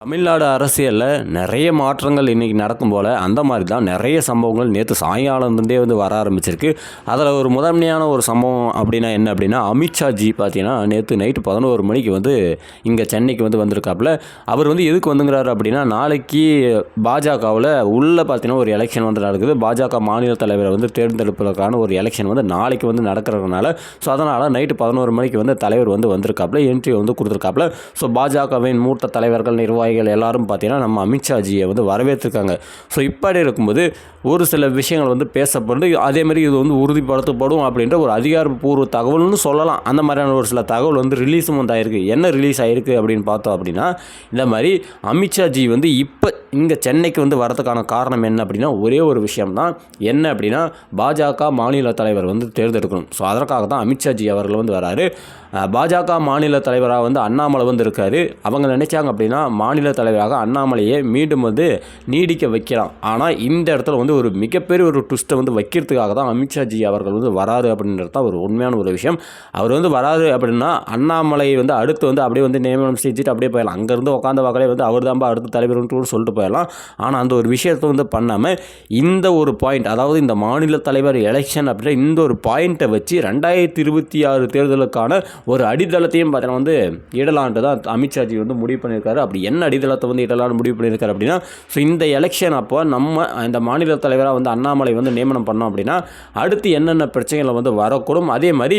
தமிழ்நாடு அரசியலில் நிறைய மாற்றங்கள் இன்றைக்கி நடக்கும் போல் அந்த மாதிரி தான் நிறைய சம்பவங்கள் நேற்று சாயங்காலம்லேருந்தே வந்து வர ஆரம்பிச்சிருக்கு. அதில் ஒரு முதன்மையான ஒரு சம்பவம் அப்படின்னா என்ன அப்படின்னா, அமித்ஷாஜி பார்த்தீங்கன்னா நேற்று நைட்டு 11 மணிக்கு வந்து இங்கே சென்னைக்கு வந்து வந்திருக்காப்புல. அவர் வந்து எதுக்கு வந்துங்கிறாரு அப்படின்னா, நாளைக்கு பாஜகவில் உள்ளே பார்த்தீங்கன்னா ஒரு எலெக்ஷன் வந்து நடக்குது. பாஜக மாநில தலைவரை வந்து தேர்ந்தெடுப்பதற்கான ஒரு எலெக்ஷன் வந்து நாளைக்கு வந்து நடக்கிறதுனால, ஸோ அதனால் நைட்டு 11 மணிக்கு வந்து தலைவர் வந்து வந்திருக்காப்புல, என்ட்ரி வந்து கொடுத்துருக்காப்புல. ஸோ பாஜகவின் மூத்த தலைவர்கள், நிர்வாகிகள் எல்லாரும் பார்த்தீங்கன்னா நம்ம அமித்ஷாஜியை வந்து வரவேற்றிருக்காங்க. ஸோ இப்படி இருக்கும்போது ஒரு சில விஷயங்கள் வந்து பேசப்படுது. அதேமாதிரி இது வந்து உறுதிப்படுத்தப்படும் அப்படின்ற ஒரு அதிகாரப்பூர்வ தகவல்னு சொல்லலாம். அந்த மாதிரியான ஒரு சில தகவல் வந்து ரிலீஸும் வந்து ஆயிருக்கு. என்ன ரிலீஸ் ஆகிருக்கு அப்படின்னு பார்த்தோம் அப்படின்னா, இந்த மாதிரி அமித்ஷாஜி வந்து இப்போ இங்கே சென்னைக்கு வந்து வரதுக்கான காரணம் என்ன அப்படின்னா, ஒரே ஒரு விஷயம்தான். என்ன அப்படின்னா, பாஜக மாநில தலைவர் வந்து தேர்ந்தெடுக்கணும். ஸோ அதற்காக தான் அமித்ஷாஜி அவர்கள் வந்து வராரு. பாஜக மாநில தலைவராக வந்து அண்ணாமலை வந்து இருக்கார். அவங்க நினைச்சாங்க அப்படின்னா மாநில தலைவராக அண்ணாமலையை மீண்டும் வந்து நீடிக்க வைக்கலாம். ஆனால் இந்த இடத்துல வந்து ஒரு மிகப்பெரிய ஒரு ட்விஸ்ட்டை வந்து வைக்கிறதுக்காக தான் அமித்ஷாஜி அவர்கள் வந்து வராரு அப்படின்றது தான் ஒரு உண்மையான ஒரு விஷயம். அவர் வந்து வராரு அப்படின்னா அண்ணாமலை வந்து அடுத்து வந்து அப்படியே வந்து நியமனம் செஞ்சுட்டு அப்படியே போயிடலாம். அங்கேருந்து உட்காந்த வாக்கிலே வந்து அவர் தான்ப்பா அடுத்த தலைவர்னு சொல்லிட்டு போயிடலாம். ஆனால் அந்த ஒரு விஷயத்தை வந்து பண்ணாமல் இந்த ஒரு பாயிண்ட், அதாவது இந்த மாநில தலைவர் எலெக்ஷன் அப்படின்ற இந்த ஒரு பாயிண்ட்டை வச்சு 2026 தேர்தலுக்கான ஒரு அடித்தளத்தையும் பார்த்தீங்கன்னா வந்து இடலான்ட்டு தான் அமித்ஷாஜி வந்து முடிவு பண்ணியிருக்காரு. அப்படி என்ன அடித்தளத்தை வந்து இடலான்னு முடிவு பண்ணியிருக்காரு அப்படின்னா, ஸோ இந்த எலெக்ஷன் அப்போ நம்ம இந்த மாநில தலைவராக வந்து அண்ணாமலை வந்து நியமனம் பண்ணோம் அப்படின்னா அடுத்து என்னென்ன பிரச்சனைகளை வந்து வரக்கூடும், அதே மாதிரி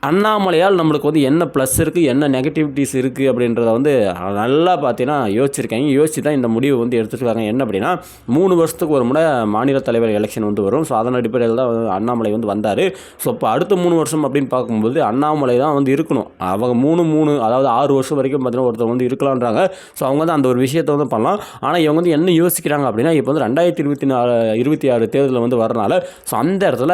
அண்ணாமலையால் நம்மளுக்கு வந்து என்ன ப்ளஸ் இருக்குது, என்ன நெகட்டிவிட்டிஸ் இருக்குது அப்படின்றத வந்து நல்லா பார்த்தீங்கன்னா யோசிச்சிருக்காங்க. யோசிச்சு தான் இந்த முடிவு வந்து எடுத்துருக்காங்க. என்ன அப்படின்னா, 3 வருஷத்துக்கு ஒரு முறை மாநில தலைவர் எலெக்ஷன் வந்து வரும். ஸோ அதன் அடிப்படையில் தான் அண்ணாமலை வந்து வந்தார். ஸோ இப்போ அடுத்த 3 வருஷம் அப்படின்னு பார்க்கும்போது அண்ணாமலை தான் வந்து இருக்கணும். அவங்க 3 அதாவது 6 வருஷம் வரைக்கும் பார்த்தீங்கன்னா ஒருத்தர் வந்து இருக்கலான்றாங்க. ஸோ அவங்க வந்து அந்த ஒரு விஷயத்தை வந்து பண்ணலாம். ஆனால் இவங்க வந்து என்ன யோசிக்கிறாங்க அப்படின்னா, இப்போ வந்து 2026 தேர்தலில் வந்து வரனால ஸோ அந்த இடத்துல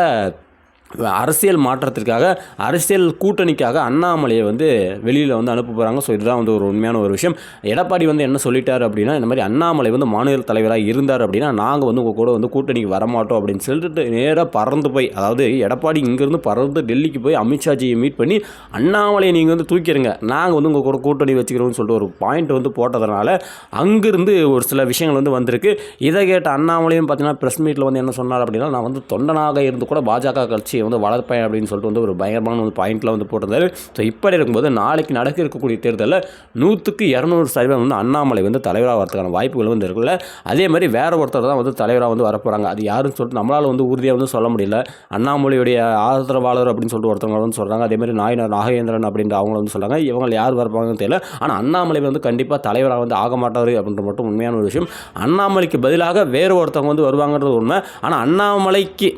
அரசியல் மாற்றத்திற்காக, அரசியல் கூட்டணிக்காக அண்ணாமலையை வந்து வெளியில் வந்து அனுப்ப போகிறாங்க. ஸோ இதுதான் வந்து ஒரு உண்மையான ஒரு விஷயம். எடப்பாடி வந்து என்ன சொல்லிட்டார் அப்படின்னா, இந்த மாதிரி அண்ணாமலை வந்து மாநில தலைவராக இருந்தார் அப்படின்னா நாங்கள் வந்து உங்கள் கூட வந்து கூட்டணிக்கு வரமாட்டோம் அப்படின்னு சொல்லிட்டு நேராக பறந்து போய், அதாவது எடப்பாடி இங்கேருந்து பறந்து டெல்லிக்கு போய் அமித்ஷாஜியை மீட் பண்ணி அண்ணாமலையை நீங்கள் வந்து தூக்கிடுங்க, நாங்கள் வந்து உங்கள் கூட கூட்டணி வச்சுக்கிறோம்னு சொல்லிட்டு ஒரு பாயிண்ட் வந்து போட்டதுனால அங்கேருந்து ஒரு சில விஷயங்கள் வந்து வந்திருக்கு. இதை கேட்ட அண்ணாமலையும் பார்த்தீங்கன்னா ப்ரெஸ் மீட்டில் வந்து என்ன சொன்னார் அப்படின்னா, நான் வந்து தொண்டனாக இருந்து கூட பாஜக கட்சி வந்து வளர்ப்பேன் அப்படின்னு சொல்லிட்டு வந்து ஒரு பயங்கரமான ஒரு பாயிண்ட்ல வந்து போட்டிருந்தாரு. ஸோ இப்படி இருக்கும்போது நாளைக்கு நடக்க இருக்கக்கூடிய தேர்தலில் 100க்கு 200% வந்து அண்ணாமலை வந்து தலைவராக வரதுக்கான வாய்ப்புகள் வந்து இருக்குல்ல. அதே மாதிரி வேற ஒருத்தர் தான் வந்து தலைவராக வந்து வரப்போகிறாங்க. அது யாருன்னு சொல்லிட்டு நம்மளால் வந்து உறுதியாக வந்து சொல்ல முடியல. அண்ணாமலையுடைய ஆதரவாளர் அப்படின்னு சொல்லிட்டு ஒருத்தவங்க வந்து சொல்கிறாங்க. அதே மாதிரி நாகேந்திரன் அப்படின்ற அவங்க வந்து சொல்கிறாங்க. இவங்க யார் வரப்பாங்கன்னு தெரியல. ஆனால் அண்ணாமலை வந்து கண்டிப்பாக தலைவராக வந்து ஆக மாட்டார் அப்படின்ற மட்டும் உண்மையான ஒரு விஷயம். அண்ணாமலைக்கு பதிலாக வேறு ஒருத்தவங்க வந்து வருவாங்கன்றது உண்மை. ஆனால் அண்ணாமலைக்கு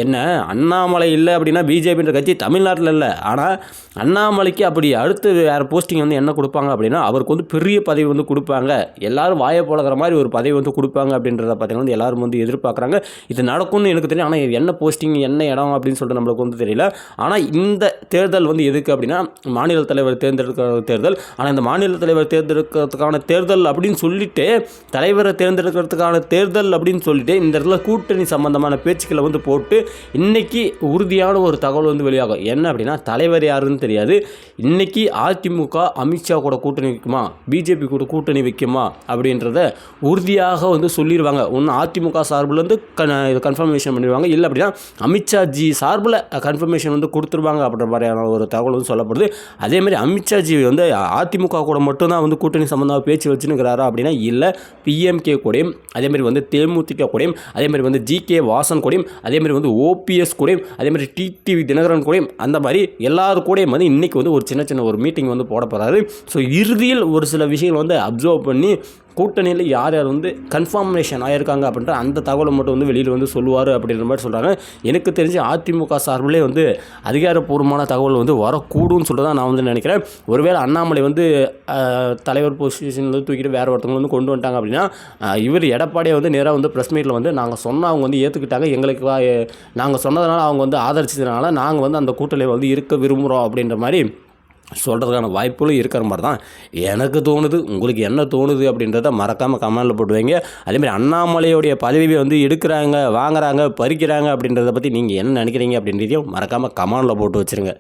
என்ன, அண்ணாமலை இல்லை அப்படின்னா பிஜேபின்ற கட்சி தமிழ்நாட்டில் இல்லை. ஆனால் அண்ணாமலைக்கு அப்படி அடுத்து வேறு போஸ்டிங் வந்து என்ன கொடுப்பாங்க அப்படின்னா, அவருக்கு வந்து பெரிய பதவி வந்து கொடுப்பாங்க, எல்லாரும் வாயை போலகிற மாதிரி ஒரு பதவி வந்து கொடுப்பாங்க அப்படின்றத பார்த்தீங்கன்னா வந்து எல்லாரும் வந்து எதிர்பார்க்குறாங்க. இது நடக்கும்னு எனக்கு தெரியும். ஆனால் என்ன போஸ்டிங், என்ன இடம் அப்படின்னு சொல்லிட்டு நம்மளுக்கு வந்து தெரியல. ஆனால் இந்த தேர்தல் வந்து எதுக்கு அப்படின்னா, மாநில தலைவர் தேர்ந்தெடுக்கிற தேர்தல். ஆனால் இந்த மாநில தலைவர் தேர்ந்தெடுக்கிறதுக்கான தேர்தல் அப்படின்னு சொல்லிட்டு, தலைவரை தேர்ந்தெடுக்கிறதுக்கான தேர்தல் அப்படின்னு சொல்லிட்டு இந்த இடத்துல கூட்டணி சம்பந்தமான பேச்சுக்களை வந்து போட்டு இன்னைக்கு உறுதியான ஒரு தகவல் வந்து வெளியாகும். என்ன அப்படின்னா, தலைவர் யாருன்னு தெரியாது. இன்னைக்கு அதிமுக அமித்ஷா கூட கூட்டணி வைக்குமா, பிஜேபி கூட கூட்டணி வைக்குமா அப்படின்றத உறுதியாக வந்து சொல்லிடுவாங்க. ஒன்று அதிமுக சார்பில் வந்து இது கன்ஃபர்மேஷன் பண்ணிடுவாங்க, இல்லை அப்படின்னா அமித்ஷாஜி சார்பில் கன்ஃபர்மேஷன் வந்து கொடுத்துருவாங்க அப்படின்ற மாதிரியான ஒரு தகவல் வந்து சொல்லப்படுது. அதேமாதிரி அமித்ஷாஜி வந்து அதிமுக கூட மட்டும்தான் வந்து கூட்டணி சம்பந்தமாக பேச்சு வச்சுன்னுக்கிறாரா அப்படின்னா இல்லை, பிஎம்கே கூடயும், அதேமாதிரி வந்து தேமுதிக கூடயும், அதேமாதிரி வந்து ஜிகே வாசன் கூடயும், அதேமாதிரி வந்து ஓபிஎஸ் கூடயும், அதேமாதிரி டிடிவி தினகரன் கூடயும், அந்த மாதிரி எல்லாரும் கூடயும் வந்து இன்றைக்கி வந்து ஒரு சின்ன ஒரு மீட்டிங் வந்து போட போகிறாரு. ஸோ இறுதியில் ஒரு சில விஷயங்கள் வந்து அப்சர்வ் பண்ணி கூட்டணியில் யார் யார் வந்து கன்ஃபர்மேஷன் ஆகியிருக்காங்க அப்படின்ற அந்த தகவலை மட்டும் வந்து வெளியில் வந்து சொல்லுவார் அப்படின்ற மாதிரி சொல்கிறாங்க. எனக்கு தெரிஞ்சு அதிமுக சார்பிலே வந்து அதிகாரப்பூர்வமான தகவல் வந்து வரக்கூடும்னு சொல்லிட்டு தான் நான் வந்து நினைக்கிறேன். ஒருவேளை அண்ணாமலை வந்து தலைவர் பொசிஷனில் தூக்கிட்டு வேறு ஒருத்தவங்க வந்து கொண்டு வந்துட்டாங்க அப்படின்னா, இவர் எடப்பாடியை வந்து நேராக வந்து ப்ரெஸ் மீட்டில் வந்து நாங்கள் சொன்னால் அவங்க வந்து ஏற்றுக்கிட்டாங்க, எங்களுக்கு நாங்கள் சொன்னதுனால அவங்க வந்து ஆதரிச்சதுனால நாங்கள் வந்து அந்த கூட்டணியில் வந்து இருக்க விரும்புகிறோம் அப்படின்ற மாதிரி சொல்கிறதுக்கான வாய்ப்புகளும் இருக்கிற மாதிரி தான் எனக்கு தோணுது. உங்களுக்கு என்ன தோணுது அப்படின்றத மறக்காமல் கமெண்டில் போட்டு வைங்க. அதேமாதிரி அண்ணாமலையோடைய பதவியை வந்து எடுக்கிறாங்க, வாங்குறாங்க, பறிக்கிறாங்க அப்படின்றத பற்றி நீங்கள் என்ன நினைக்கிறீங்க அப்படின்றதையும் மறக்காமல் கமெண்டில் போட்டு வச்சுருங்க.